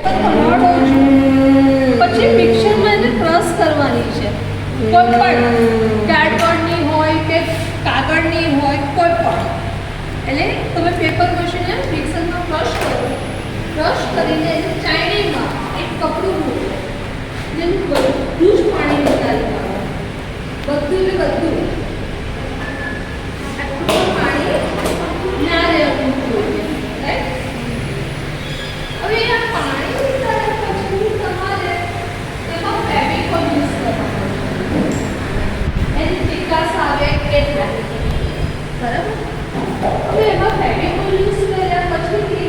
હલાડો છો, પછી મિક્સરમાં એને ક્રશ કરવાની છે. કોઈ પણ કાર્ડબોર્ડની હોય કે કાગળની હોય કોઈ પણ, એટલે તમે પેપર મશીનને મિક્સરમાં ક્રશ કરો. ક્રશ કરીને એને ચાયણીમાં એક કપડું મૂકો, જેનું બધું જ પાણી નીકાળી કાઢો. બધું એટલે બધું. આટલું પાણી ના રહેવું જોઈએ. રાઈટ? હવે આ પાણી નીકાળ્યા પછી તમારે એમાં ફેવિકોલ યુઝ કરવાનો. એની ચીકાશ આવે એટલે. બરાબર? હવે એમાં ફેવિકોલ યુઝ કર્યા પછી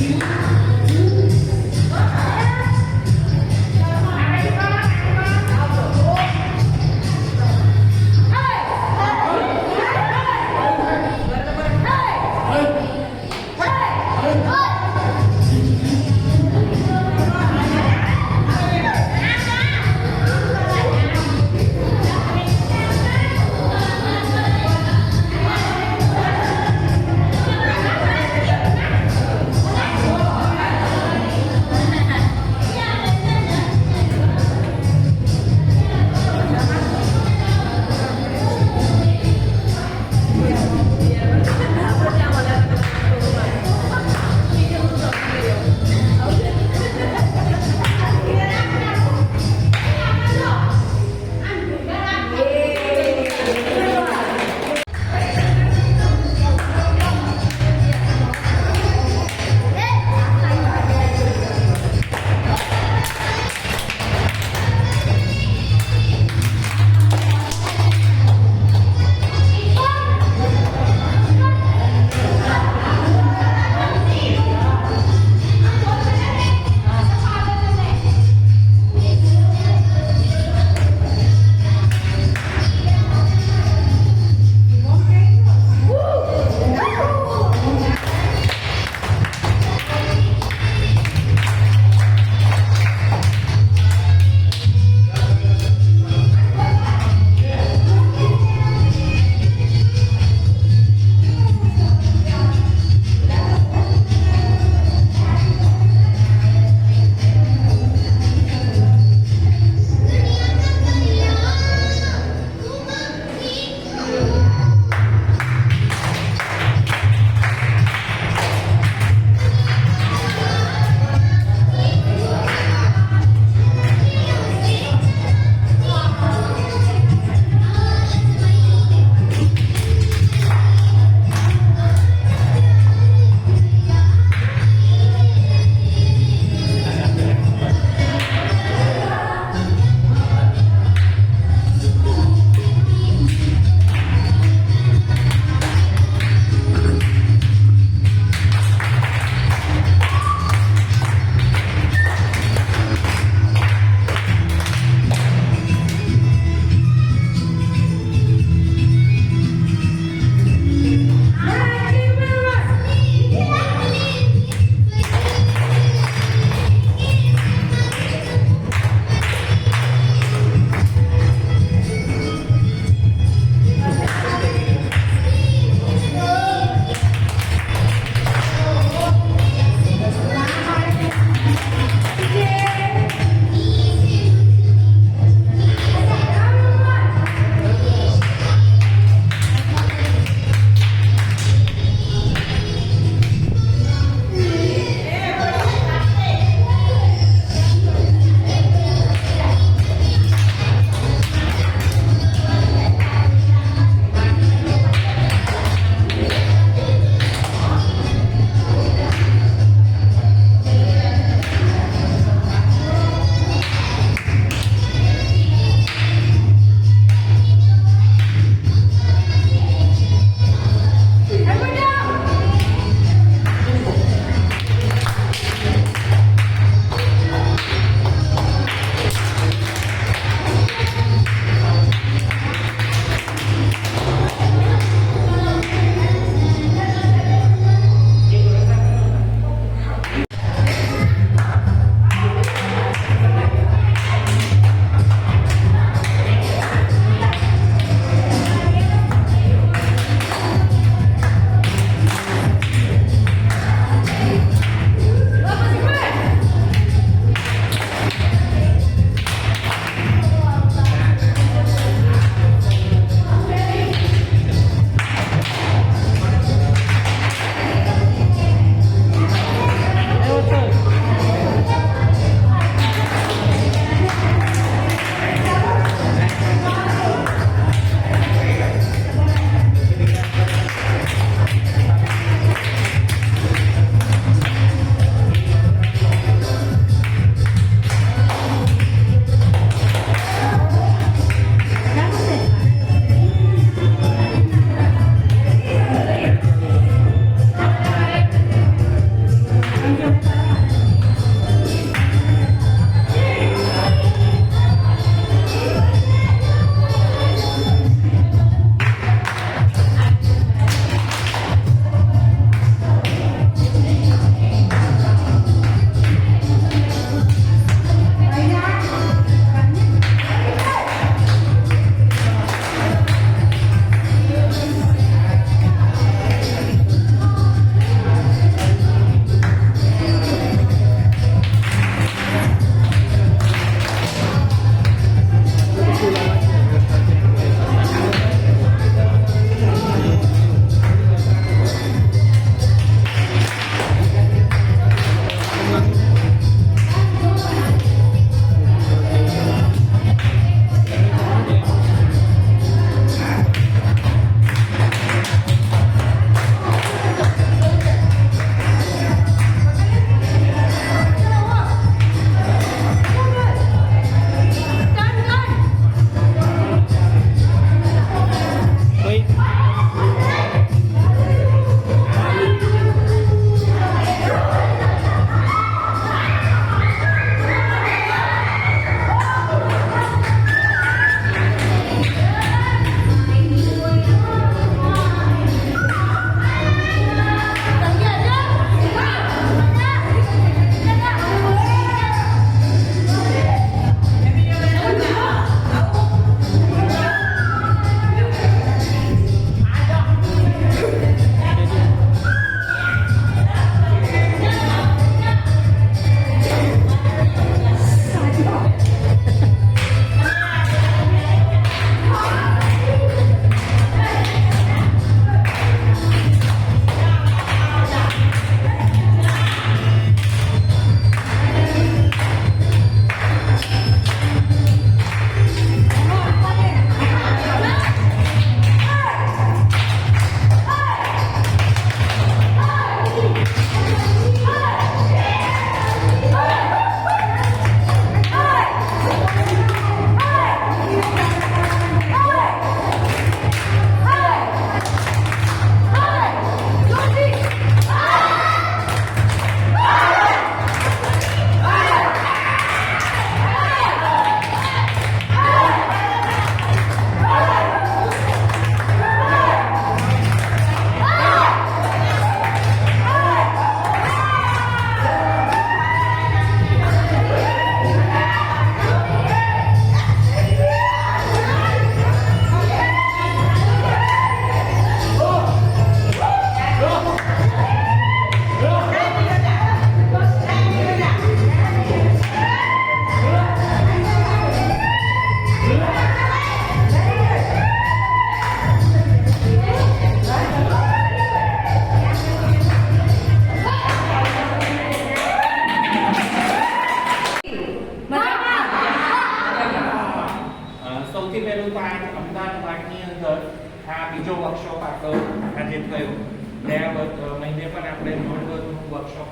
Hey!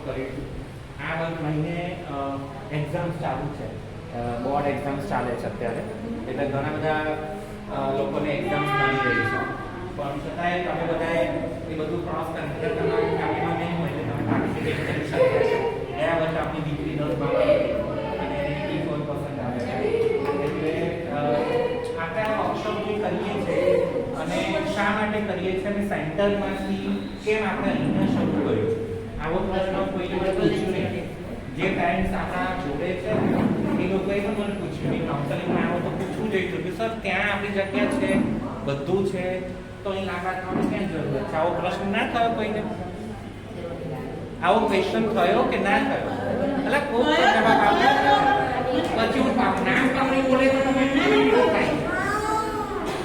કરીશું. આ મહિને એક્ઝામ્સ ચાલુ છે, બોર્ડ એક્ઝામ્સ ચાલે છે અત્યારે, એટલે ઘણા બધા લોકોને એક્ઝામ્સ મળી રહી છે. પણ છતાંય તમે બધાએ એ બધું ક્રોસ કરી તમારી ફેમિલીમાં નહીં હોય એટલે તમે પાર્ટિસિપેટ કરી શક્યા છો. ગયા વર્ષે આપણી દીકરી 10 અને 84% આવે છે. એટલે આપણે આ વર્કશોપ જે કરીએ છીએ અને શા માટે કરીએ છીએ અને સેન્ટરમાંથી કેમ આપણે અહીંયા શરૂ કર્યું, આવો પ્રશ્ન કોઈને મને પૂછ્યું નહીં. જે પેરેન્ટ્સ આપણા જોડે છે એ લોકોએ પણ મને પૂછ્યું, મેં કાઉન્સેલિંગમાં આવો તો પૂછવું જોઈએ કે સર ત્યાં આપણી જગ્યા છે, બધું છે, તો અહીં લાંબા થવાની ક્યાં જરૂર છે? આવો પ્રશ્ન ના થયો કોઈને? આવો ક્વેશ્ચન થયો કે ના થયો? એટલે કોઈ જવાબ આપે પછી હું નામ તમને બોલે તો તમે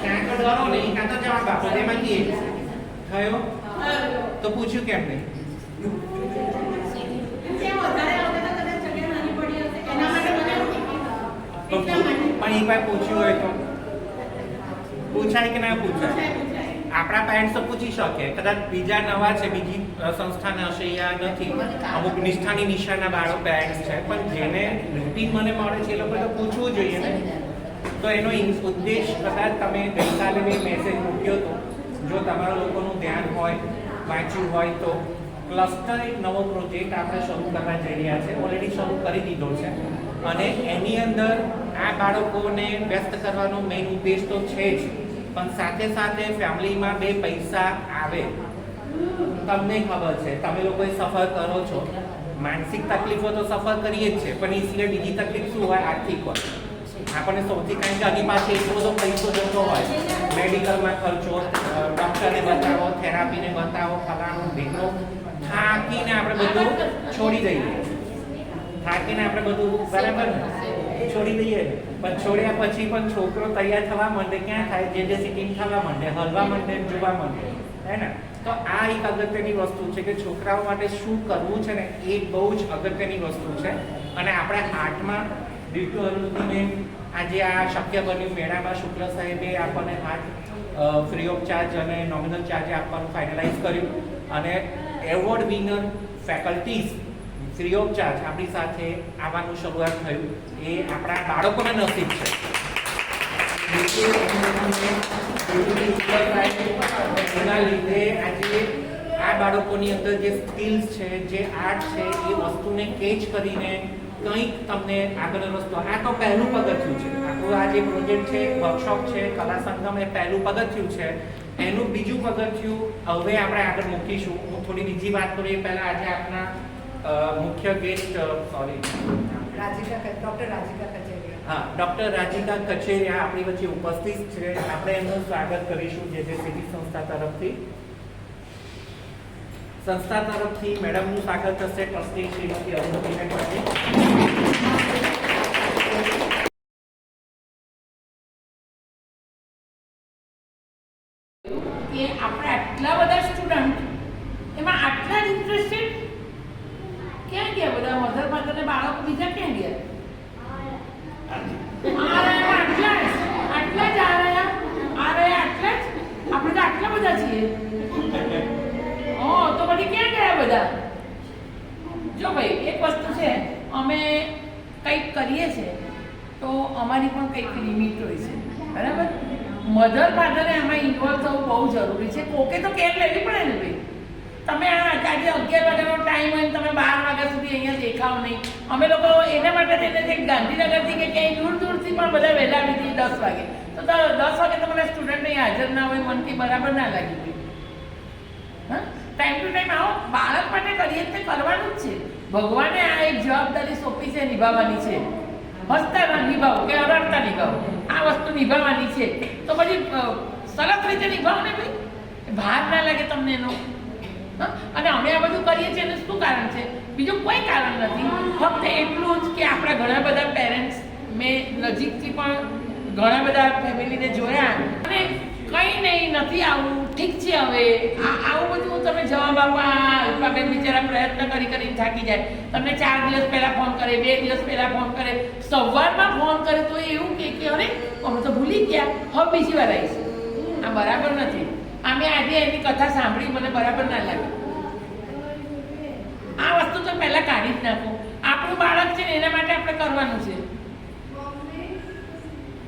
ક્યાં તો ડરો નહીં, કાં તો જવાબ આપો, એમાંથી એક થયો તો પૂછ્યું કેમ નહીં? પણ એક વાર પૂછ્યું હોય તો પૂછાય કે ના પૂછાય? આપણા પેરેન્ટ્સ તો પૂછી શકે, કદાચ બીજા નવા છે, બીજી સંસ્થાના હશે યા નથી, અમુક નિષ્ઠાની નિશાના બાળક પેરેન્ટ્સ છે, પણ જેને રૂટીન મને મળે છે એ લોકો તો પૂછવું જોઈએ ને. તો એનો ઉદ્દેશ કદાચ તમે ગઈકાલે મેં મેસેજ મૂક્યો હતો, જો તમારા લોકોનું ધ્યાન હોય, વાંચ્યું હોય તો ક્લસ્ટર એક નવો પ્રોજેક્ટ આપણે શરૂ કરવા જઈ રહ્યા છે, ઓલરેડી શરૂ કરી દીધો છે. અને એની અંદર આ બાળકોને વ્યસ્ત કરવાનો મેઇન ઉદ્દેશ તો છે જ, પણ સાથે સાથે ફેમિલીમાં બે પૈસા આવે. તમને ખબર છે, તમે લોકોએ સફર કરો છો, માનસિક તકલીફો તો સફર કરીએ જ છે, પણ એ સિવાય બીજી તકલીફ શું હોય? આર્થિક હોય. આપણને સૌથી કારણ કે આની પાસે એટલો બધો પૈસો જતો હોય, મેડિકલમાં ખર્ચો, ડૉક્ટરને બતાવો, થેરાપીને બતાવો, ફલાણું ભેગો, થાકીને આપણે બધું છોડી દઈએ. થાકીને આપણે બધું બરાબર છોડી દઈએ, પણ છોડ્યા પછી પણ છોકરો તૈયાર થવા માંડે, ક્યાં થાય? જે સિટીમ થવા માંડે, હલવા માંડે, જોવા માંડે, હે ને? તો આ એક અગત્યની વસ્તુ છે કે છોકરાઓ માટે શું કરવું છે ને, એ બહુ જ અગત્યની વસ્તુ છે. અને આપણે હાર્ટમાં ડિટોલને આજે આ શક્ય બન્યું, મેળામાં શુક્લ સાહેબે આપણને હાર્ટ ફ્રી ઓફ ચાર્જ અને નોમિનલ ચાર્જે આપવાનું ફાઇનલાઇઝ કર્યું, અને award winner faculties free of charge આપણી સાથે આવવાનું શરૂઆત થયું. એ આપણા બાળકોના નસીબ છે. એના લીધે આજે આ બાળકોની અંદર જે સ્કિલ્સ છે, જે આર્ટ છે, એ વસ્તુને કેચ કરીને કંઈક તમને આગળનો રસ્તો. આ તો પહેલું પગથિયું છે. આપણું આ જે પ્રોજેક્ટ છે, વર્કશોપ છે, કલા સંગમ, એ પહેલું પગથિયું છે. એનું બીજું પગથિયું હવે આપણે આગળ મૂકીશું. હું થોડી બીજી વાત કરું એ પહેલા આજે આપણા મુખ્ય ગેસ્ટ ડૉક્ટર રાજીકા કચેરિયા આપણી વચ્ચે ઉપસ્થિત છે. આપણે એમનું સ્વાગત કરીશું જે સિટી સંસ્થા તરફથી મેડમનું સ્વાગત થશે. ટ્રસ્ટી શ્રીમતી અરુણબેન પટેલ. કે આપણે આટલા બધા સ્ટુડન્ટ એમાં આટલા જ ઇન્ટરેસ્ટેડ ક્યાં ગયા? બધા મધર ફાધર બાળકો બીજા ક્યાં ગયા? આટલા જ આ રહ્યા, આટલા જ. આપણે તો આટલા બધા છીએ. તો પછી ક્યાં ગયા બધા? જો ભાઈ, એક વસ્તુ છે, અમે કંઈક કરીએ છીએ તો અમારી પણ કંઈક લિમિટ હોય છે, બરાબર? મધર ફાધરે આમાં ઇન્વોલ્વ થવું બહુ જરૂરી છે. કોકે તો કેર લેવી પડે ને ભાઈ. તમે આજે 11 વાગ્યાનો ટાઈમ હોય ને તમે 12 વાગ્યા સુધી અહીંયા દેખાવ નહીં. અમે લોકો એના માટે થઈને જે ગાંધીનગરથી કે ક્યાંય દૂરથી પણ બધા વહેલા આવી હતી 10 વાગે. તો 10 વાગે તમારા સ્ટુડન્ટ અહીં હાજર ના હોય, મનથી બરાબર ના લાગી ગઈ. હા, ટાઈમ ટુ ટાઈમ આવો. બાળક માટે કરીએ તે કરવાનું જ છે. ભગવાને આ એક જવાબદારી સોંપી છે, નિભાવવાની છે. હસતા નિભાવો કે અરડતા નિભાવો, આ વસ્તુ નિભાવવાની છે. તો પછી સરસ રીતે નિભાવો ને ભાઈ, ભાર ના લાગે તમને એનો. અને અમે આ બધું કરીએ છીએ એનું શું કારણ છે? બીજું કોઈ કારણ નથી. ફક્ત એટલું જ કે આપણા ઘણા બધા પેરેન્ટ્સ, મેં નજીકથી પણ ઘણા બધા ફેમિલીને જોયા, અને કંઈ નહીં, નથી આવું, ઠીક છે, હવે આવું બધું તમે જવાબ આપવા અલ્પાબેન બિચારા પ્રયત્ન કરી થાકી જાય. તમને 4 દિવસ પહેલા ફોન કરે, 2 દિવસ પહેલા ફોન કરે, સવારમાં ફોન કરે તો એવું કે અરે અમે તો ભૂલી ગયા, હવે બીજી વાર આવીશું. આ બરાબર નથી. અમે આજે એની કથા સાંભળી, મને બરાબર ના લાગે. આ વસ્તુ તો પહેલાં કાઢી જ નાખો. આપણું બાળક છે ને એના માટે આપણે કરવાનું છે.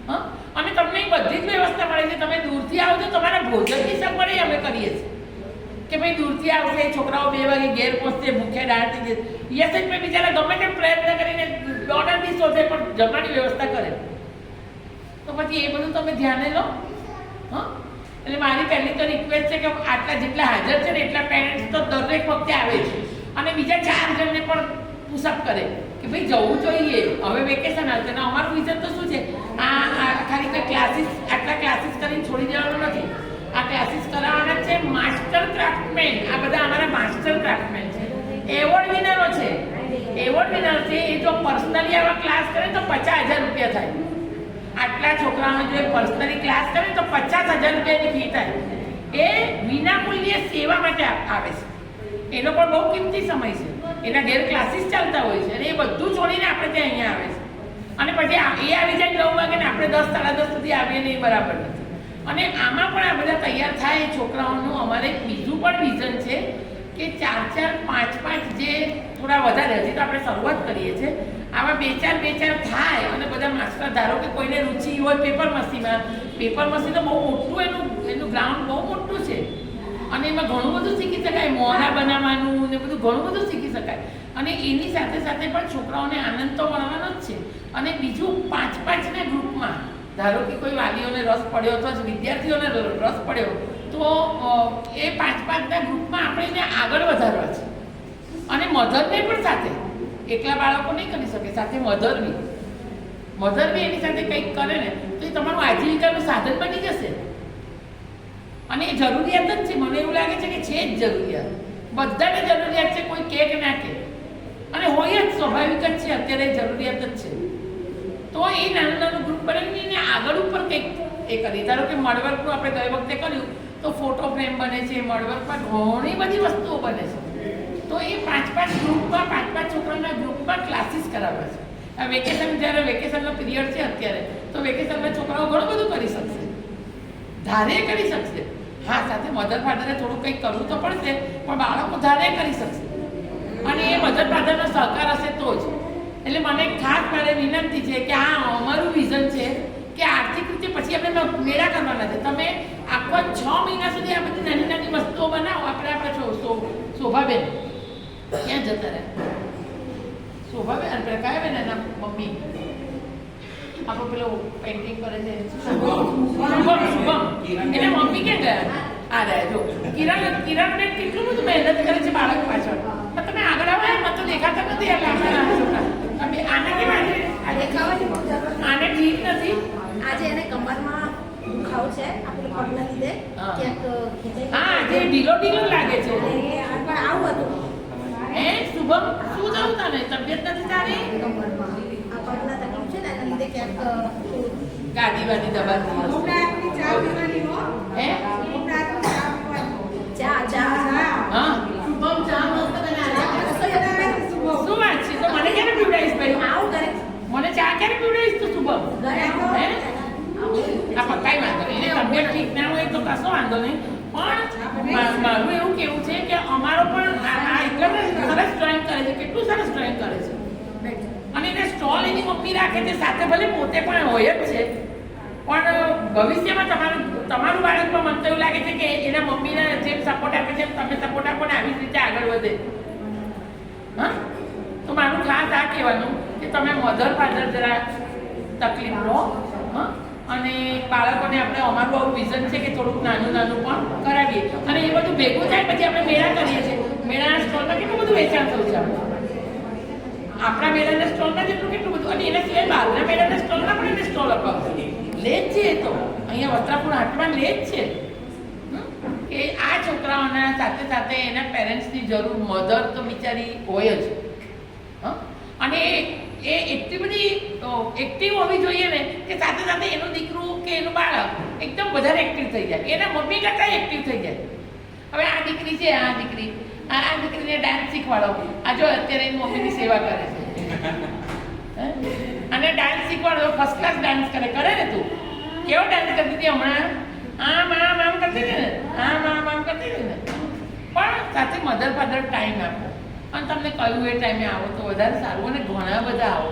હા, અને તમને બધી જ વ્યવસ્થા મળે છે. તમે દૂરથી આવો તો તમારા ભોજનની સગવડ અમે કરીએ છીએ કે ભાઈ દૂરથી આવશે, છોકરાઓ 2 વાગે ઘેર પહોંચશે, ભૂખ્યા ડાળતી જશે. યસ જ મેં બિચારા ગમે તેમ પ્રયત્ન કરીને ઓર્ડર બી શોધે પણ જમવાની વ્યવસ્થા કરે. તો પછી એ બધું તમે ધ્યાને લો. હા, એટલે મારી પહેલી તો રિક્વેસ્ટ છે કે આટલા જેટલા હાજર છે ને એટલા પેરેન્ટ્સ તો દરેક વખતે આવે છે અને બીજા 4 જણને પણ પુશઅપ કરે કે ભાઈ જવું જોઈએ. હવે વેકેશન આવશે ને અમારું વિઝન તો શું છે, આ ખાલી કોઈ ક્લાસીસ આટલા ક્લાસીસ કરીને છોડી દેવાનું નથી. આ ક્લાસીસ કરાવવાના છે માસ્ટર ક્રાફ્ટમેન. આ બધા અમારા માસ્ટર ક્રાફ્ટમેન છે, એવોર્ડ વિનરો છે. એવોર્ડ વિનર છે એ જો પર્સનલી આવા ક્લાસ કરે તો 50,000 રૂપિયા થાય. આટલા છોકરાઓને જો પર્સનલી ક્લાસ કરે તો 50,000 રૂપિયાની ફી થાય. એ વિનામૂલ્યે સેવા માટે આવે છે. એનો પણ બહુ કિંમતી સમય છે. એના ઘેર ક્લાસીસ ચાલતા હોય છે અને એ બધું છોડીને આપણે ત્યાં અહીંયા આવે છે. અને પછી એ આવી જાય 9 વાગે ને આપણે 10 સાડા 10 સુધી આવીએ ને એ બરાબર નથી. અને આમાં પણ આ બધા તૈયાર થાય છોકરાઓનું અમારે બીજું પણ વિઝન છે કે 4-4, 5-5 જે થોડા વધારે, હજી તો આપણે શરૂઆત કરીએ છીએ, આવા 2-4 થાય અને બધા માસ્ટર, ધારો કે કોઈને રુચિ હોય પેપર મશીનમાં. પેપર મશીન તો બહુ મોટું એનું ગ્રાઉન્ડ બહુ મોટું છે અને એમાં ઘણું બધું શીખી શકાય. મોહરા બનાવવાનું ને બધું ઘણું બધું શીખી શકાય. અને એની સાથે સાથે પણ છોકરાઓને આનંદ તો મળવાનો જ છે. અને બીજું 5-5ના ગ્રુપમાં, ધારો કે કોઈ વાલીઓને રસ પડ્યો અથવા વિદ્યાર્થીઓને રસ પડ્યો તો એ 5-5ના ગ્રુપમાં આપણે એને આગળ વધારવા છે. અને મધરને પણ સાથે, એકલા બાળકો નહીં કરી શકે, સાથે મધર બી એની સાથે કંઈક કરે ને તો એ તમારું આજીવિકાનું સાધન બની જશે. અને એ જરૂરિયાત જ છે. મને એવું લાગે છે કે છે જ જરૂરિયાત, બધાને જરૂરિયાત છે. કોઈ કે ના કે, અને હોય જ, સ્વાભાવિક જ છે. અત્યારે જરૂરિયાત જ છે. તો એ નાનું ગ્રુપ બનાવીને આગળ ઉપર કંઈક એ કરી. ધારો કે મડવર્કનું આપણે ગઈ વખતે કર્યું તો ફોટો ફ્રેમ બને છે, મડવર્કમાં ઘણી બધી વસ્તુઓ બને છે. તો એ 5-5 ગ્રુપમાં, 5-5 છોકરાના ગ્રુપમાં ક્લાસીસ કરાવે છે. આ વેકેશન, જ્યારે વેકેશનનો પિરિયડ છે અત્યારે, તો વેકેશનમાં છોકરાઓ ઘણું બધું કરી શકશે, ધારે કરી શકશે. હા, સાથે મધર ફાધરે થોડું કંઈક કરવું તો પડશે, પણ બાળકો ધારે કરી શકશે. અને એ મધર ફાધરનો સહકાર હશે તો જ. એટલે મને ખાસ મારે વિનંતી છે કે આ અમારું વિઝન છે કે આર્થિક રીતે પછી આપણે મેળા કરવાના છે. તમે આખો 6 મહિના સુધી આ બધી નાની નાની વસ્તુઓ બનાવો. આપણા શોભાબેન ક્યાં જતા રહ્યા? શોભાબેન આપણે કયા બેન? એના મમ્મી આપણો પેલો પેઇન્ટિંગ કરે છે શુભમ. એના મમ્મી ક્યાં ગયા? આ રહ્યા જો. કિરણને કેટલું બધું મહેનત કરે છે બાળક પાછળ. પણ તમે આગળ આવે મને તો દેખાતા નથી. આને કેમ આને ઠીક નથી? આજે એને કમરમાં દુખાવો છે, આપણે પગના લીધે ક્યાંક હા, જે ઢીલો લાગે છે. પણ આવું હતું. શુભમ, શું થયું તને? તબિયત નથી તારી? કમરમાં આ પગના તકલીફ છે ને એના લીધે ક્યાંક ગાદી વાદી દબાતી હે? ચા હા, શુભમ ચા મસ્ત બનાવે. શું વાત છે? તો મને ક્યારે પીવડાવીશ ભાઈ? આવું કરે મને ચા ક્યારે પીવડાવીશ તું શુભમ? ઘરે હે? આ પક્કાઈ વાંધો નહીં. એને તબિયત ઠીક ના હોય તો કશો વાંધો નહીં. પણ મારું એવું કેવું છે કે અમારો પણ આ એકદમ સરસ ડ્રોઈંગ કરે છે. કેટલું સરસ ડ્રોઈંગ કરે છે. અને એને સ્ટોલ એની મમ્મી રાખે છે સાથે, ભલે પોતે પણ હોય જ છે, પણ ભવિષ્યમાં તમારું બાળકમાં મને તો એવું લાગે છે કે એના મમ્મીને જેમ સપોર્ટ આપે છે તમે સપોર્ટ આપો ને આવી જ રીતે આગળ વધે. હા, તો મારું ખાસ આ કહેવાનું કે તમે મધર ફાધર જરા તકલીફ લો. હા, અને બાળકોને આપણે, અમારું આવું વિઝન છે કે થોડુંક નાનું પણ કરાવીએ. અને એ બધું ભેગું થાય પછી આપણે મેળા કરીએ છીએ. મેળાના સ્ટોલમાં કેટલું બધું વેચાણ થયું છે આપણા મેળાના સ્ટોલમાં કેટલું બધું. અને એના સિવાય બહારના મેળાના સ્ટોલમાં પણ એને સ્ટોલ અપાવશે. લે જ છે એ તો, અહીંયા વસ્ત્રાપુર હાટમાં લે જ છે. કે આ છોકરાઓના સાથે સાથે એના પેરેન્ટ્સની જરૂર, મધર તો બિચારી હોય જ. અને એ એટલી બધી એક્ટિવ હોવી જોઈએ ને કે સાથે સાથે એનું દીકરું કે એનું બાળક એકદમ વધારે એક્ટિવ થઈ જાય, એના મમ્મી કરતાં એક્ટિવ થઈ જાય. હવે આ દીકરી છે, આ દીકરીને ડાન્સ શીખવાડો. આ જો અત્યારે એની મમ્મીની સેવા કરે છે. અને ડાન્સ શીખવાડો, ફર્સ્ટ ક્લાસ ડાન્સ કરે ને. તું કેવો ડાન્સ કરતી હતી હમણાં? આમ કરતી હતી ને, આમ કરતી હતી ને. પણ સાથે મધર ફાધર ટાઈમ આપો. અને તમને કહ્યું એ ટાઈમે આવો તો વધારે સારું અને ઘણા બધા આવો.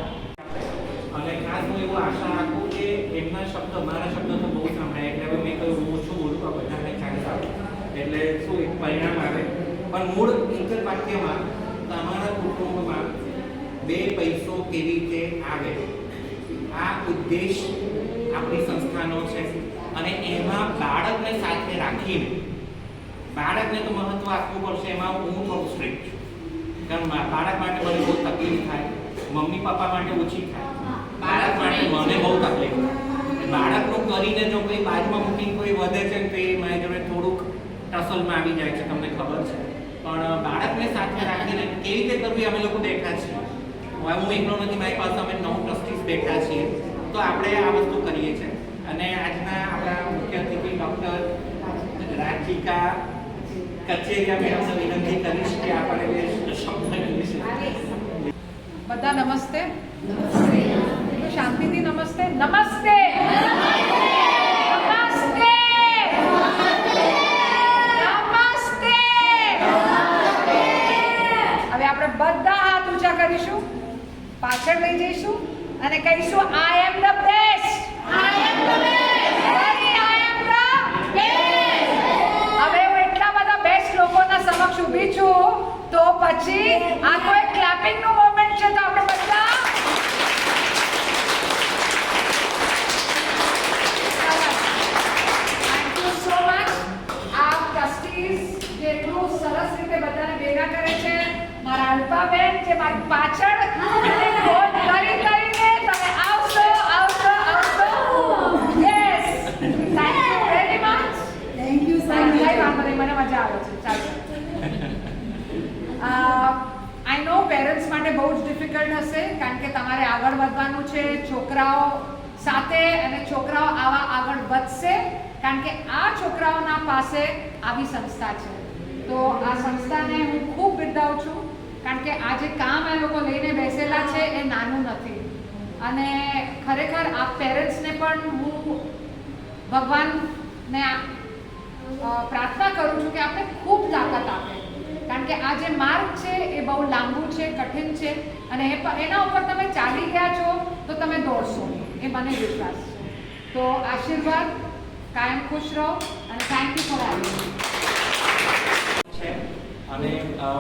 અને ખાસ હું એવું આશા રાખું કે એમના શબ્દ મારા શબ્દ તો બહુ સાંભળ્યા એટલે હવે મેં કહ્યું હું ઓછું બોલું તો બધાને ચાન્સ આવે એટલે શું એક પરિણામ આવે પણ મૂળ એક જ વાક્યમાં તમારા કુટુંબમાં બે પૈસો કેવી રીતે આવે આ ઉદ્દેશ આપણી સંસ્થાનો છે અને એમાં બાળકને સાથે રાખીને બાળકને તો મહત્વ આપવું પડશે એમાં હું થોડું સ્ટ્રિક્ટ છું કારણ બાળક માટે મને બહુ તકલીફ થાય મમ્મી પપ્પા માટે ઓછી થાય બાળક માટે મને બહુ તકલીફ થાય બાળકનું કરીને જો કોઈ બાજુમાં મૂકીને કોઈ વધે છે તો એ મારી જોડે થોડુંક ટસલમાં આવી જાય છે તમને ખબર છે પણ બાળકને સાથે રાખીને કેવી રીતે કરવું અમે લોકો બેઠા છીએ હવે હું એકલો નથી મારી પાસે અમે 9 ટ્રસ્ટીઝ બેઠા છીએ તો આપણે આ વસ્તુ કરીએ છીએ અને આજના આપણા મુખ્ય અતિથિ ડૉક્ટર રાધિકા કચેરિયા મેડમને વિનંતી કરીશ કે આપણે શબ્દ વિશે બધા નમસ્તે. શાંતિથી નમસ્તે. નમસ્તે. નમસ્તે. નમસ્તે. હવે આપણે બધા હાથ ઊંચા કરીશું, પાછળ લઈ જઈશું અને કહીશું I am the best. I am the best. I am the best. હવે હું એટલા બધા બેસ્ટ લોકોના સમક્ષ ઊભી છું તો પછી આ તો એક ક્લેપિંગ નું મોમેન્ટ છે તો આપણે બધા થેન્ક યુ સો મચ. આ ટ્રસ્ટીઝ જેટલું સરસ રીતે બધાને ભેગા કરે છે મારા અલ્પાબેન જે મારી પાછળ ફોન કરીને તમે આવશો આવશો આવશો. Yes thank you very much. Thank you so much. મને મજા આવે છે. ચાલો આઈ નો પેરેન્ટ્સ માટે બહુ જ ડિફિકલ્ટ હશે કારણ કે તમારે આગળ વધવાનું છે છોકરાઓ સાથે અને છોકરાઓ આવા આગળ વધશે કારણ કે આ છોકરાઓના પાસે આવી સંસ્થા છે તો આ સંસ્થાને હું ખૂબ બિરદાવું છું કારણ કે આ જે કામ એ લોકો લઈને બેસેલા છે એ નાનું નથી અને ખરેખર આ પેરેન્ટ્સને પણ હું ભગવાનને પ્રાર્થના કરું છું કે આપણે ખૂબ તાકાત આપે કારણ કે આ જે માર્ગ છે એ બહુ લાંબુ છે કઠિન છે અને એના ઉપર તમે ચાલી ગયા છો તો તમે દોડશો એ મને વિશ્વાસ છે તો આશીર્વાદ કાયમ ખુશ રહો અને થેન્ક યુ ફોર હેવિંગ છે અને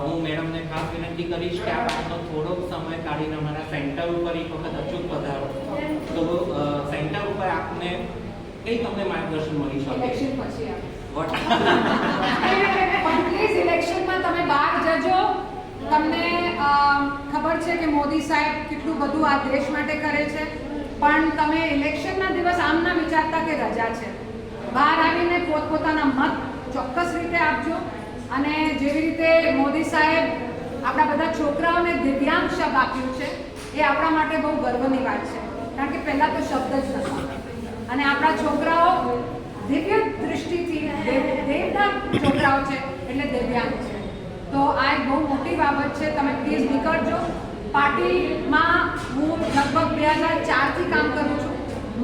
હું મેડમને ખાસ વિનંતી કરીશ કે આ વાતનો થોડોક સમય કાઢીને અમારા સેન્ટર ઉપર એક વખત અચૂક પધારો તો સેન્ટર ઉપર આપને કઈ તમને માર્ગદર્શન મળી શકે ઇલેક્શન પછી વોટ પણ પ્લીઝ ઇલેક્શનમાં તમે બહાર જજો તમને ખબર છે કે મોદી સાહેબ કેટલું બધું આ દેશ માટે કરે છે પણ તમે ઇલેક્શનના દિવસ આમ ના વિચારતા કે રજા છે બહાર આવીને પોતપોતાના મત ચોક્કસ રીતે આપજો અને જેવી રીતે મોદી સાહેબ આપણા બધા છોકરાઓને દિવ્યાંગ શબ્દ આપ્યું છે એ આપણા માટે બહુ ગર્વની વાત છે કારણ કે પહેલાં તો શબ્દ જ નહોતા અને આપણા છોકરાઓ દિવ્ય દૃષ્ટિથી દેવના છોકરાઓ છે એટલે દિવ્યાંગ છે તો આ એક બહુ મોટી બાબત છે તમે પ્લીઝ નીકળજો પાર્ટીમાં હું લગભગ 2004થી કામ કરું છું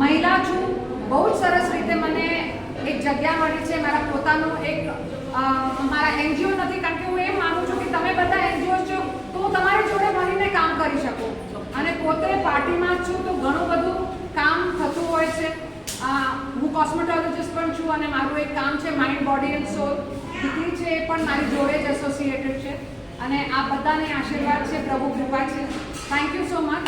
મહિલા છું બહુ જ સરસ રીતે મને એક જગ્યા મળી છે મારા પોતાનું એક મારા એનજીઓ નથી કારણ કે હું એમ માનું છું કે તમે બધા એનજીઓ છો તો હું તમારી જોડે મળીને કામ કરી શકું અને પોતે પાર્ટીમાં જ છું તો ઘણું બધું કામ થતું હોય છે હું કોસ્મેટોલોજીસ્ટ પણ છું અને મારું એક કામ છે માઇન્ડ બોડી એન્ડ સોલ દીકરી છે એ પણ મારી જોડે જ એસોસિએટેડ છે અને આ બધાને આશીર્વાદ છે પ્રભુ કૃપા છે થેન્ક યુ સો મચ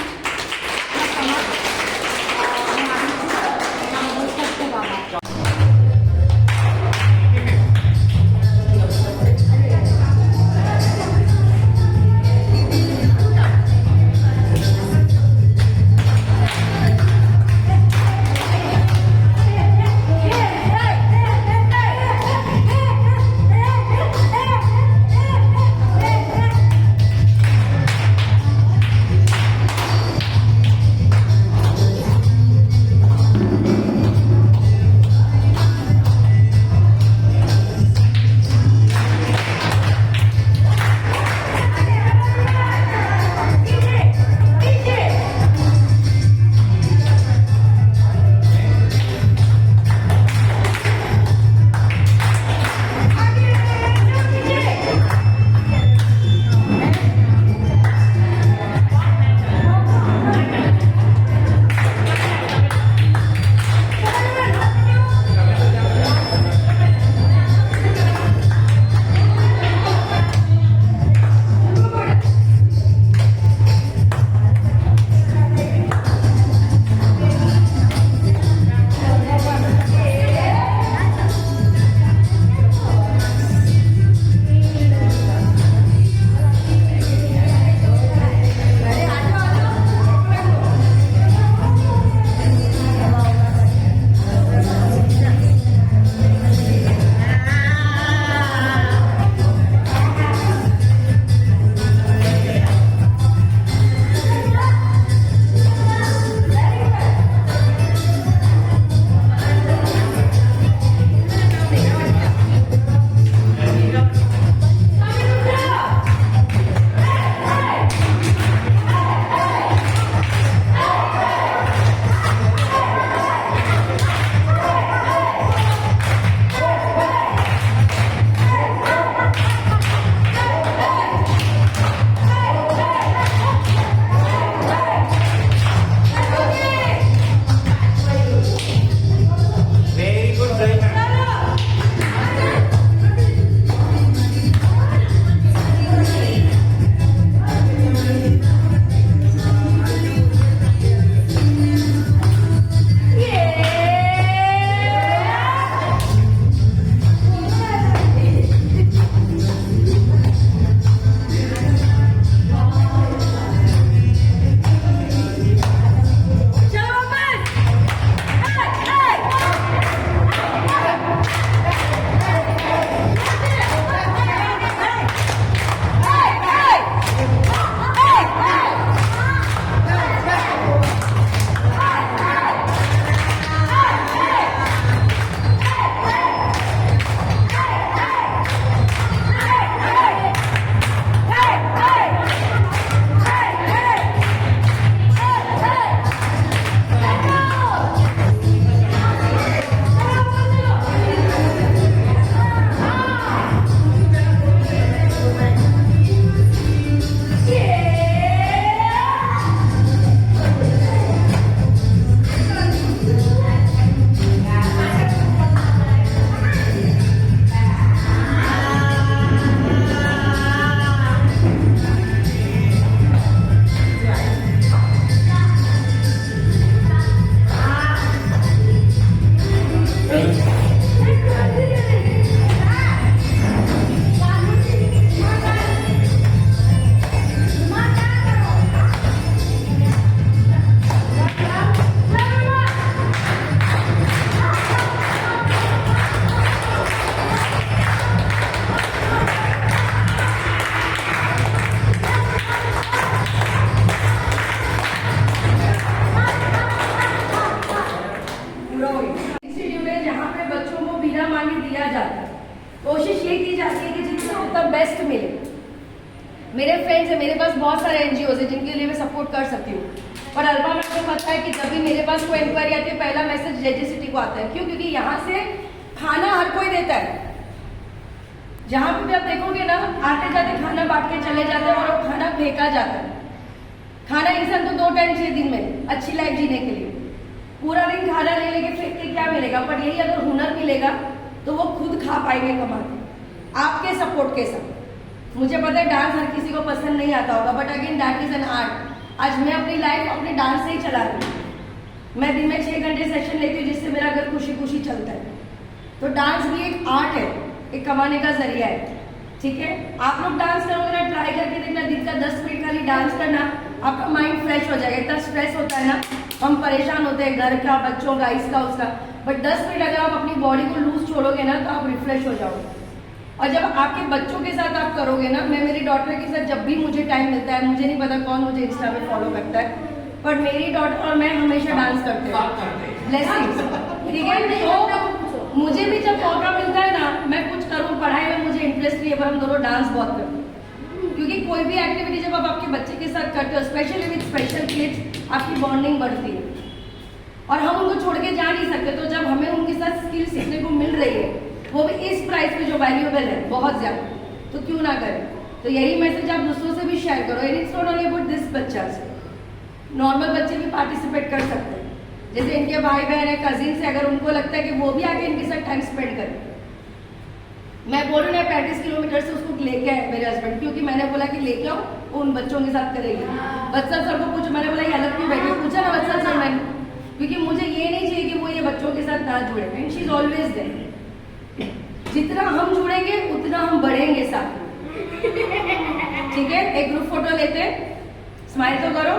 पास बहुत सारे NGOs हैं जिनके लिए मैं सपोर्ट कर सकती हूँ, पर अल्पा मैम को पता है कि जब भी मेरे पास कोई इंक्वायरी आती है पहला मैसेज JJ को आता है। क्यों? क्योंकि यहाँ से खाना हर कोई देता है। जहाँ पे भी आप देखोगे ना, आते जाते खाना बांट के चले जाते हैं और वो खाना फेंका जाता है। खाना इंसान को 2 टाइम चाहिए दिन में अच्छी लाइफ जीने के लिए। पूरा दिन खाना ले लेके फेंक के क्या मिलेगा? पर यही अगर हुनर मिलेगा तो वो खुद खा पाएंगे कमा के, आपके सपोर्ट के साथ। मुझे पता है डांस हर किसी को पसंद नहीं आता होगा, but again that is an art. आज मैं अपनी लाइफ अपने डांस से ही चला रही हूँ। मैं दिन में 6 घंटे सेशन लेती हूँ जिससे मेरा घर खुशी खुशी चलता है। तो डांस भी एक आर्ट है, एक कमाने का जरिया है। ठीक है, आप लोग डांस करोगे ना, ट्राई करके देखना, दिन का 10 मिनट खाली डांस करना, आपका माइंड फ्रेश हो जाएगा। इतना स्ट्रेस होता है ना, हम परेशान होते हैं घर का, बच्चों का, इसका उसका, बट 10 मिनट अगर आप अपनी बॉडी को लूज छोड़ोगे ना तो आप रिफ्रेश हो जाओगे। और जब आपके बच्चों के साथ आप करोगे ना, मैं मेरी डॉटर के साथ जब भी मुझे टाइम मिलता है, मुझे नहीं पता कौन मुझे इंस्टा में फॉलो करता है, पर मेरी डॉटर और मैं हमेशा डांस करते हैं। ब्लेसिंग्स, ठीक है। तो मुझे भी जब मौका मिलता है ना, मैं कुछ करूँ, पढ़ाई में मुझे इंटरेस्ट नहीं है पर हम दोनों डांस बहुत करते हैं। क्योंकि कोई भी एक्टिविटी जब आप आपके बच्चे के साथ करते हो, स्पेशली विद स्पेशल किड्स, आपकी बॉन्डिंग बढ़ती है और हम उनको छोड़ के जा नहीं सकते। तो जब हमें उनके साथ स्किल सीखने को मिल रही है, वो भी इस प्राइस पे जो वैल्यूएबल है बहुत ज्यादा, तो क्यों ना करें। तो यही मैसेज आप दूसरों से भी शेयर करो। It's not only about this बच्चास, नॉर्मल बच्चे भी पार्टिसिपेट कर सकते हैं। जैसे इनके भाई बहन है, कजिन्स है, अगर उनको लगता है कि वो भी आके इनके साथ टाइम स्पेंड करें। मैं बोल रही हूँ 35 किलोमीटर से उसको लेके आए मेरे हस्बैंड, क्योंकि मैंने बोला कि लेके आओ, वो उन बच्चों के साथ करेगी। बच्चा सर को पूछो, मैंने बोला ये अलग क्यों बैठे, पूछा ना बच्चा सर मैंने, क्योंकि मुझे ये नहीं चाहिए कि वो ये बच्चों के साथ ना जुड़े। And she is always there. जितना हम जुड़ेंगे उतना हम बढ़ेंगे साथ में। ठीक है, एक ग्रुप फोटो लेते हैं, स्माइल तो करो।